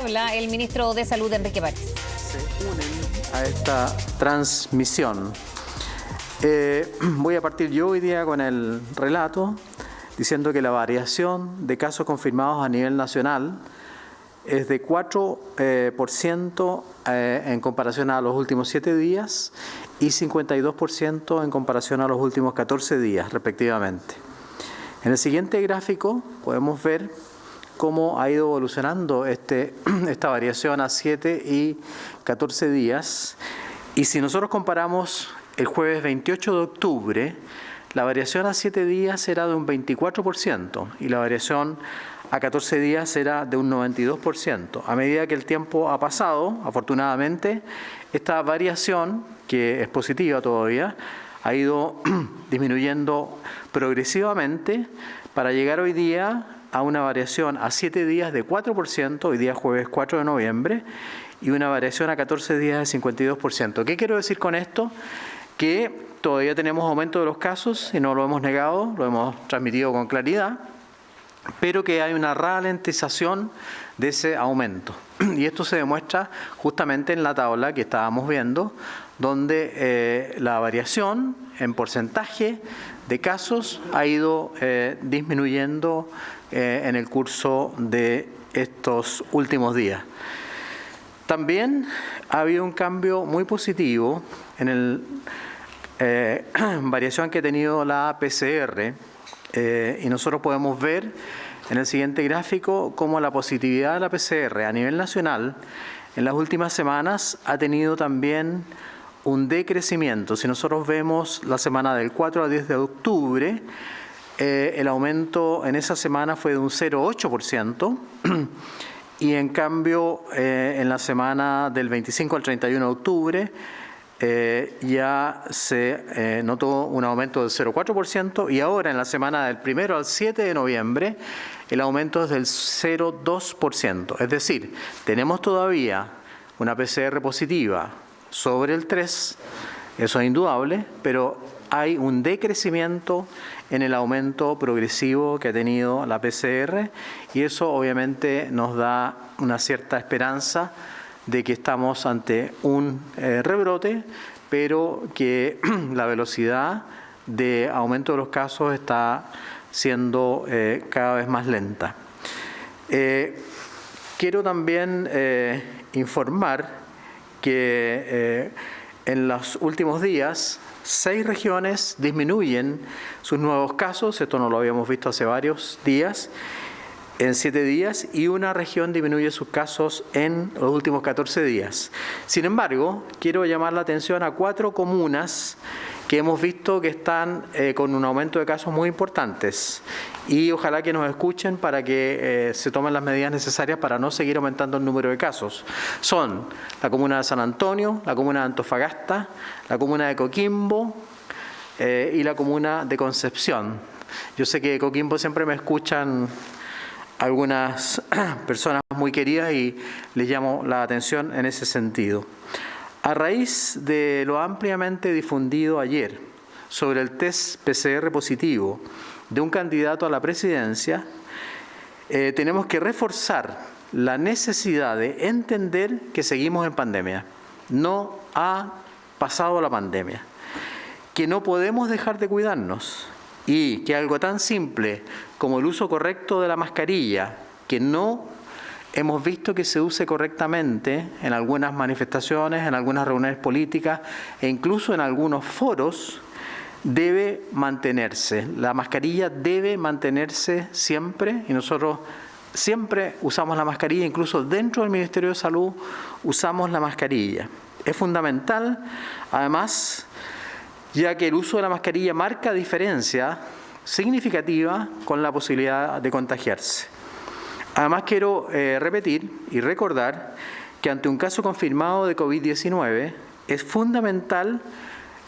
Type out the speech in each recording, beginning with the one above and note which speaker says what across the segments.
Speaker 1: Habla el ministro de Salud, Enrique París.
Speaker 2: Se unen a esta transmisión. Voy a partir yo hoy día con el relato diciendo que la variación de casos confirmados a nivel nacional es de 4% en comparación a los últimos 7 días y 52% en comparación a los últimos 14 días, respectivamente. En el siguiente gráfico podemos ver cómo ha ido evolucionando esta variación a 7 y 14 días. Y si nosotros comparamos el jueves 28 de octubre, la variación a 7 días era de un 24% y la variación a 14 días era de un 92%. A medida que el tiempo ha pasado, afortunadamente, esta variación, que es positiva todavía, ha ido disminuyendo progresivamente para llegar hoy día a una variación a 7 días de 4%, hoy día jueves 4 de noviembre, y una variación a 14 días de 52%. ¿Qué quiero decir con esto? Que todavía tenemos aumento de los casos y no lo hemos negado, lo hemos transmitido con claridad, pero que hay una ralentización de ese aumento. Y esto se demuestra justamente en la tabla que estábamos viendo, donde la variación en porcentaje de casos ha ido disminuyendo en el curso de estos últimos días. También ha habido un cambio muy positivo en la variación que ha tenido la PCR y nosotros podemos ver en el siguiente gráfico cómo la positividad de la PCR a nivel nacional en las últimas semanas ha tenido también un decrecimiento. Si nosotros vemos la semana del 4 al 10 de octubre, el aumento en esa semana fue de un 0,8% y en cambio en la semana del 25 al 31 de octubre ya se notó un aumento del 0,4% y ahora en la semana del 1 al 7 de noviembre el aumento es del 0,2%. Es decir, tenemos todavía una PCR positiva sobre el 3, eso es indudable, pero hay un decrecimiento en el aumento progresivo que ha tenido la PCR y eso obviamente nos da una cierta esperanza de que estamos ante un rebrote, pero que la velocidad de aumento de los casos está siendo cada vez más lenta. Quiero también informar que en los últimos días 6 regiones disminuyen sus nuevos casos, esto no lo habíamos visto hace varios días, en 7 días, y una región disminuye sus casos en los últimos 14 días. Sin embargo, quiero llamar la atención a 4 comunas que hemos visto que están con un aumento de casos muy importantes y ojalá que nos escuchen para que se tomen las medidas necesarias para no seguir aumentando el número de casos. Son la comuna de San Antonio, la comuna de Antofagasta, la comuna de Coquimbo y la comuna de Concepción. Yo sé que de Coquimbo siempre me escuchan algunas personas muy queridas y les llamo la atención en ese sentido. A raíz de lo ampliamente difundido ayer sobre el test PCR positivo de un candidato a la presidencia, tenemos que reforzar la necesidad de entender que seguimos en pandemia. No ha pasado la pandemia, que no podemos dejar de cuidarnos y que algo tan simple como el uso correcto de la mascarilla, que no hemos visto que se use correctamente en algunas manifestaciones, en algunas reuniones políticas e incluso en algunos foros, debe mantenerse. La mascarilla debe mantenerse siempre y nosotros siempre usamos la mascarilla, incluso dentro del Ministerio de Salud usamos la mascarilla. Es fundamental, además, ya que el uso de la mascarilla marca diferencia significativa con la posibilidad de contagiarse. Además, quiero repetir y recordar que ante un caso confirmado de COVID-19 es fundamental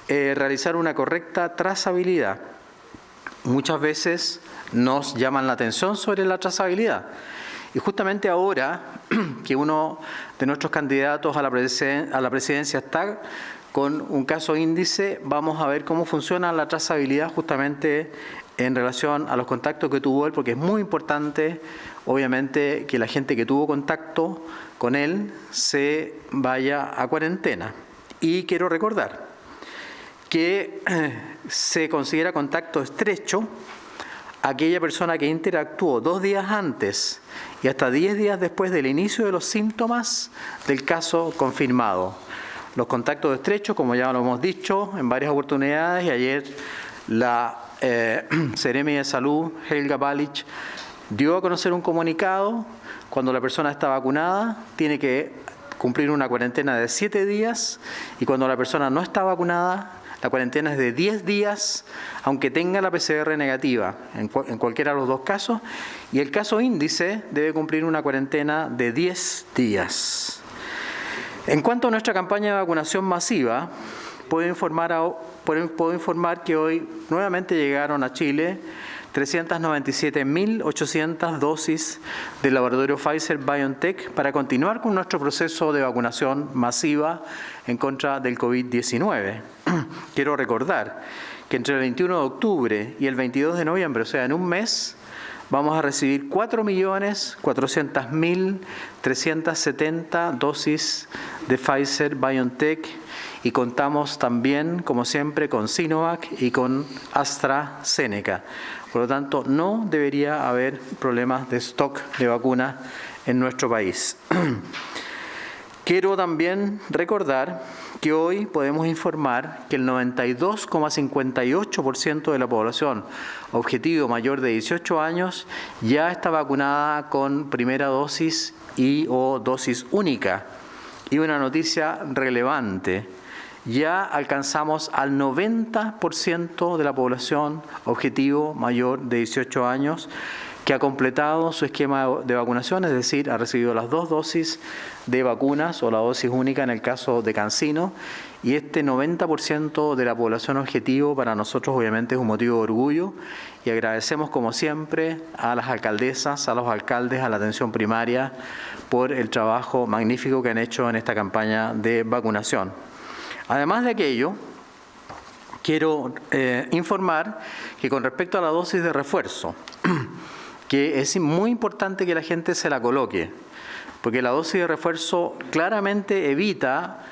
Speaker 2: realizar una correcta trazabilidad. Muchas veces nos llaman la atención sobre la trazabilidad. Y justamente ahora que uno de nuestros candidatos a la presidencia está con un caso índice, vamos a ver cómo funciona la trazabilidad justamente en relación a los contactos que tuvo él, porque es muy importante, obviamente, que la gente que tuvo contacto con él se vaya a cuarentena. Y quiero recordar que se considera contacto estrecho aquella persona que interactuó 2 días antes y hasta 10 días después del inicio de los síntomas del caso confirmado. Los contactos estrechos, como ya lo hemos dicho en varias oportunidades, y ayer la Seremi de Salud, Helga Balich, dio a conocer un comunicado. Cuando la persona está vacunada, tiene que cumplir una cuarentena de 7 días, y cuando la persona no está vacunada, la cuarentena es de 10 días, aunque tenga la PCR negativa, en cualquiera de los 2 casos, y el caso índice debe cumplir una cuarentena de 10 días. En cuanto a nuestra campaña de vacunación masiva, puedo informar que hoy nuevamente llegaron a Chile 397.800 dosis del laboratorio Pfizer-BioNTech para continuar con nuestro proceso de vacunación masiva en contra del COVID-19. Quiero recordar que entre el 21 de octubre y el 22 de noviembre, o sea, en un mes, vamos a recibir 4.400.370 dosis de Pfizer-BioNTech y contamos también, como siempre, con Sinovac y con AstraZeneca. Por lo tanto, no debería haber problemas de stock de vacunas en nuestro país. Quiero también recordar que hoy podemos informar que el 92,58% de la población objetivo mayor de 18 años ya está vacunada con primera dosis y o dosis única. Y una noticia relevante: ya alcanzamos al 90% de la población objetivo mayor de 18 años que ha completado su esquema de vacunación, es decir, ha recibido las 2 dosis de vacunas o la dosis única en el caso de CanSino, y este 90% de la población objetivo para nosotros obviamente es un motivo de orgullo, y agradecemos como siempre a las alcaldesas, a los alcaldes, a la atención primaria por el trabajo magnífico que han hecho en esta campaña de vacunación. Además de aquello, quiero informar que con respecto a la dosis de refuerzo, que es muy importante que la gente se la coloque, porque la dosis de refuerzo claramente evita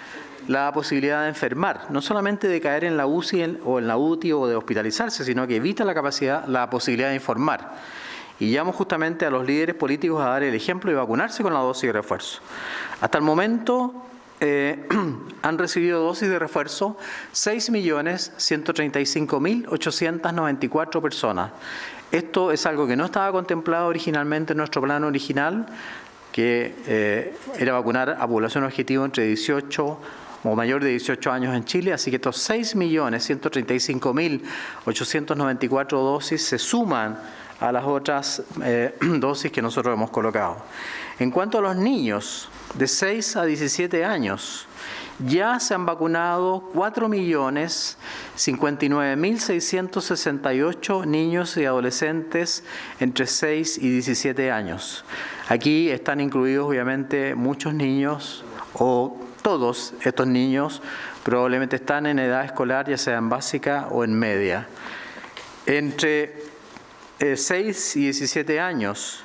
Speaker 2: la posibilidad de enfermar, no solamente de caer en la UCI o en la UTI o de hospitalizarse, sino que evita la posibilidad de informar. Y llamo justamente a los líderes políticos a dar el ejemplo y vacunarse con la dosis de refuerzo. Hasta el momento han recibido dosis de refuerzo 6.135.894 personas. Esto es algo que no estaba contemplado originalmente en nuestro plan original, que era vacunar a población objetivo entre 18 o mayor de 18 años en Chile, así que estos 6.135.894 dosis se suman a las otras dosis que nosotros hemos colocado. En cuanto a los niños de 6 a 17 años, ya se han vacunado 4.059.668 niños y adolescentes entre 6 y 17 años. Aquí están incluidos obviamente muchos niños, o todos estos niños probablemente están en edad escolar, ya sea en básica o en media. Entre 6 y 17 años,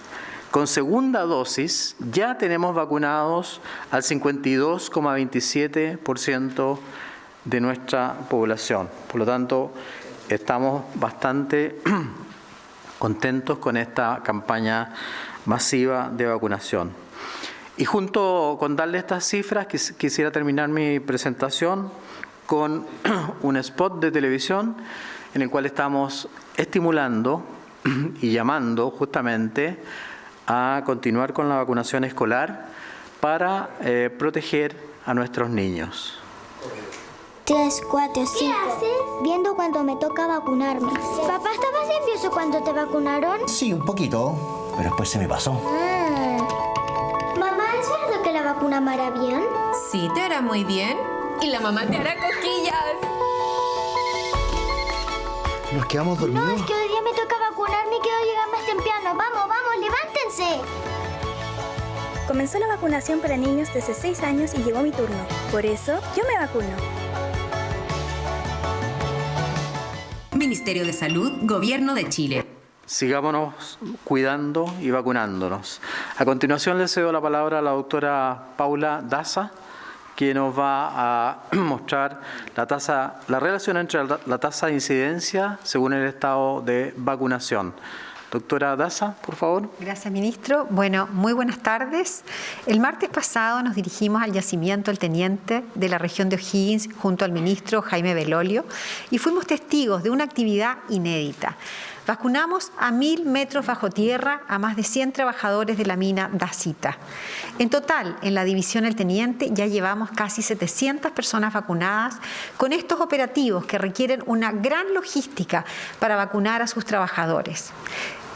Speaker 2: con segunda dosis, ya tenemos vacunados al 52,27% de nuestra población. Por lo tanto, estamos bastante contentos con esta campaña masiva de vacunación. Y junto con darle estas cifras, quisiera terminar mi presentación con un spot de televisión en el cual estamos estimulando y llamando justamente a continuar con la vacunación escolar para proteger a nuestros niños.
Speaker 3: 3, 4, 5. Viendo cuando me toca vacunarme. Papá, ¿estabas nervioso cuando te vacunaron?
Speaker 4: Sí, un poquito, pero después se me pasó.
Speaker 3: Mamá, ¿es verdad que la vacuna me hará bien?
Speaker 5: Sí, te hará muy bien. Y la mamá te hará cosquillas.
Speaker 4: ¿Nos quedamos dormidos?
Speaker 3: No, es que hoy día me toca vacunarme y quiero llegar más temprano. ¡Vamos, vamos, levántense!
Speaker 6: Comenzó la vacunación para niños desde 6 años y llegó mi turno. Por eso, yo me vacuno.
Speaker 5: Ministerio de Salud, Gobierno de Chile.
Speaker 2: Sigámonos cuidando y vacunándonos. A continuación le cedo la palabra a la doctora Paula Daza, que nos va a mostrar la relación entre la tasa de incidencia según el estado de vacunación. Doctora Daza, por favor.
Speaker 7: Gracias, ministro. Bueno, muy buenas tardes. El martes pasado nos dirigimos al yacimiento El Teniente de la región de O'Higgins junto al ministro Jaime Belolio y fuimos testigos de una actividad inédita. Vacunamos a 1000 metros bajo tierra a más de 100 trabajadores de la mina Dacita. En total, en la división El Teniente ya llevamos casi 700 personas vacunadas con estos operativos que requieren una gran logística para vacunar a sus trabajadores.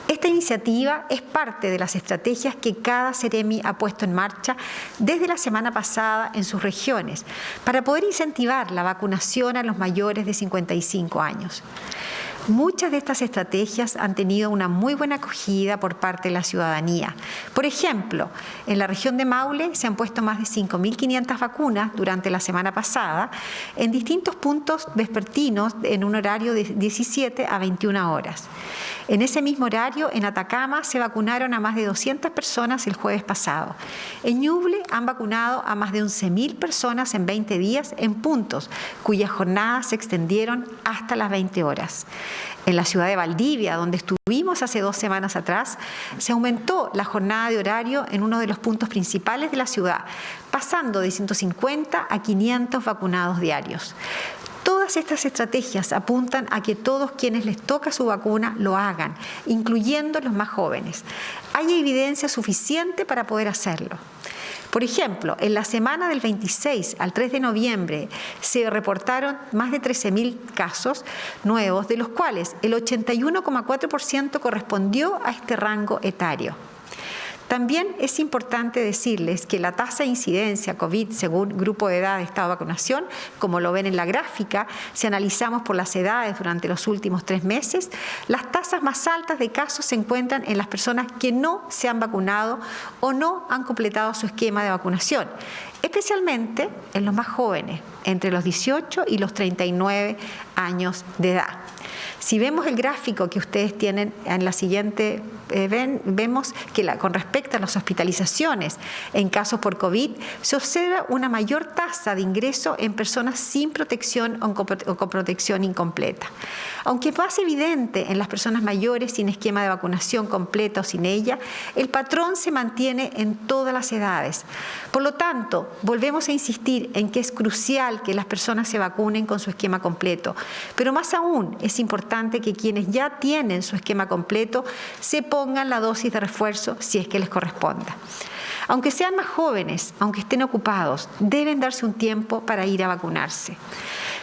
Speaker 7: Esta iniciativa es parte de las estrategias que cada Seremi ha puesto en marcha desde la semana pasada en sus regiones para poder incentivar la vacunación a los mayores de 55 años. Muchas de estas estrategias han tenido una muy buena acogida por parte de la ciudadanía. Por ejemplo, en la región de Maule se han puesto más de 5.500 vacunas durante la semana pasada en distintos puntos vespertinos en un horario de 17 a 21 horas. En ese mismo horario, en Atacama, se vacunaron a más de 200 personas el jueves pasado. En Ñuble han vacunado a más de 11.000 personas en 20 días en puntos cuyas jornadas se extendieron hasta las 20 horas. En la ciudad de Valdivia, donde estuvimos hace 2 semanas atrás, se aumentó la jornada de horario en uno de los puntos principales de la ciudad, pasando de 150 a 500 vacunados diarios. Todas estas estrategias apuntan a que todos quienes les toca su vacuna lo hagan, incluyendo los más jóvenes. Hay evidencia suficiente para poder hacerlo. Por ejemplo, en la semana del 26 al 3 de noviembre se reportaron más de 13.000 casos nuevos, de los cuales el 81,4% correspondió a este rango etario. También es importante decirles que la tasa de incidencia COVID según grupo de edad de estado de vacunación, como lo ven en la gráfica, si analizamos por las edades durante los últimos 3 meses, las tasas más altas de casos se encuentran en las personas que no se han vacunado o no han completado su esquema de vacunación, especialmente en los más jóvenes, entre los 18 y los 39 años de edad. Si vemos el gráfico que ustedes tienen en la siguiente, vemos que con respecto a las hospitalizaciones en casos por COVID, se observa una mayor tasa de ingreso en personas sin protección o con protección incompleta. Aunque es más evidente en las personas mayores sin esquema de vacunación completa o sin ella, el patrón se mantiene en todas las edades. Por lo tanto, volvemos a insistir en que es crucial que las personas se vacunen con su esquema completo, pero más aún es importante que quienes ya tienen su esquema completo se pongan la dosis de refuerzo si es que les corresponda. Aunque sean más jóvenes, aunque estén ocupados, deben darse un tiempo para ir a vacunarse.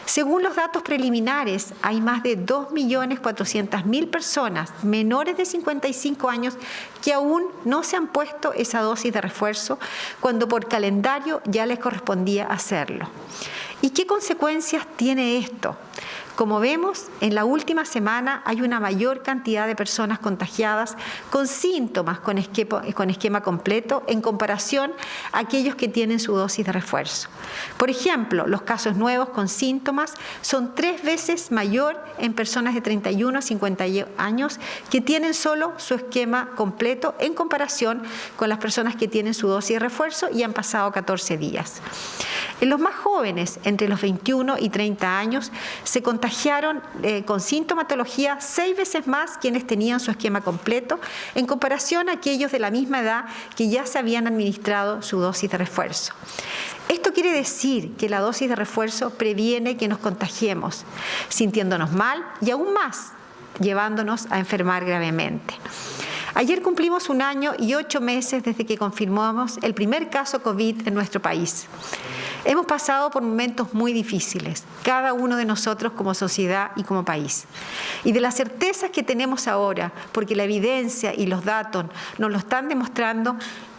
Speaker 7: Según los datos preliminares, hay más de 2.400.000 personas menores de 55 años que aún no se han puesto esa dosis de refuerzo cuando por calendario ya les correspondía hacerlo. ¿Y qué consecuencias tiene esto? Como vemos, en la última semana hay una mayor cantidad de personas contagiadas con síntomas con esquema completo en comparación a aquellos que tienen su dosis de refuerzo. Por ejemplo, los casos nuevos con síntomas son 3 veces mayor en personas de 31 a 50 años que tienen solo su esquema completo en comparación con las personas que tienen su dosis de refuerzo y han pasado 14 días. En los más jóvenes, entre los 21 y 30 años, se contagiaron con sintomatología 6 veces más quienes tenían su esquema completo en comparación a aquellos de la misma edad que ya se habían administrado su dosis de refuerzo. Esto quiere decir que la dosis de refuerzo previene que nos contagiemos, sintiéndonos mal y aún más, llevándonos a enfermar gravemente. Ayer cumplimos 1 año y 8 meses desde que confirmamos el primer caso COVID en nuestro país. Hemos pasado por momentos muy difíciles, cada uno de nosotros como sociedad y como país. Y de las certezas que tenemos ahora, porque la evidencia y los datos nos lo están demostrando,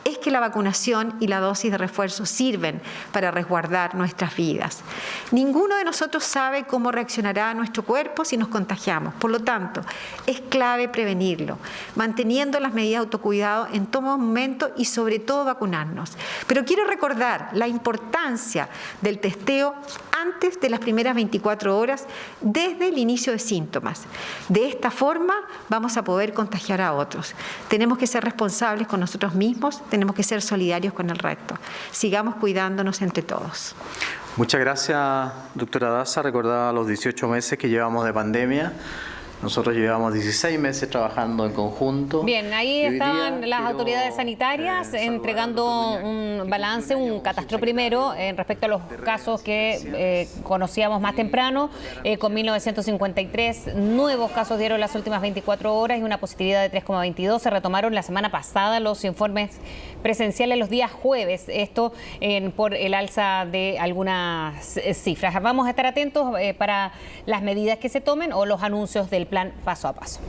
Speaker 7: es que la vacunación y la dosis de refuerzo sirven para resguardar nuestras vidas. Ninguno de nosotros sabe cómo reaccionará nuestro cuerpo si nos contagiamos. Por lo tanto, es clave prevenirlo, manteniendo las medidas de autocuidado en todo momento y sobre todo vacunarnos. Pero quiero recordar la importancia del testeo antes de las primeras 24 horas desde el inicio de síntomas. De esta forma vamos a poder contagiar a otros. Tenemos que ser responsables con nosotros mismos, tenemos que ser solidarios con el resto. Sigamos cuidándonos entre todos.
Speaker 2: Muchas gracias, doctora Daza. Recordaba los 18 meses que llevamos de pandemia. Nosotros llevamos 16 meses trabajando en conjunto.
Speaker 1: Bien, ahí estaban las autoridades sanitarias entregando un balance, un catastro primero respecto a los casos que conocíamos más temprano. Con 1.953 nuevos casos dieron las últimas 24 horas y una positividad de 3,22. Se retomaron la semana pasada los informes presenciales los días jueves. Esto por el alza de algunas cifras. Vamos a estar atentos para las medidas que se tomen o los anuncios del plan paso a paso.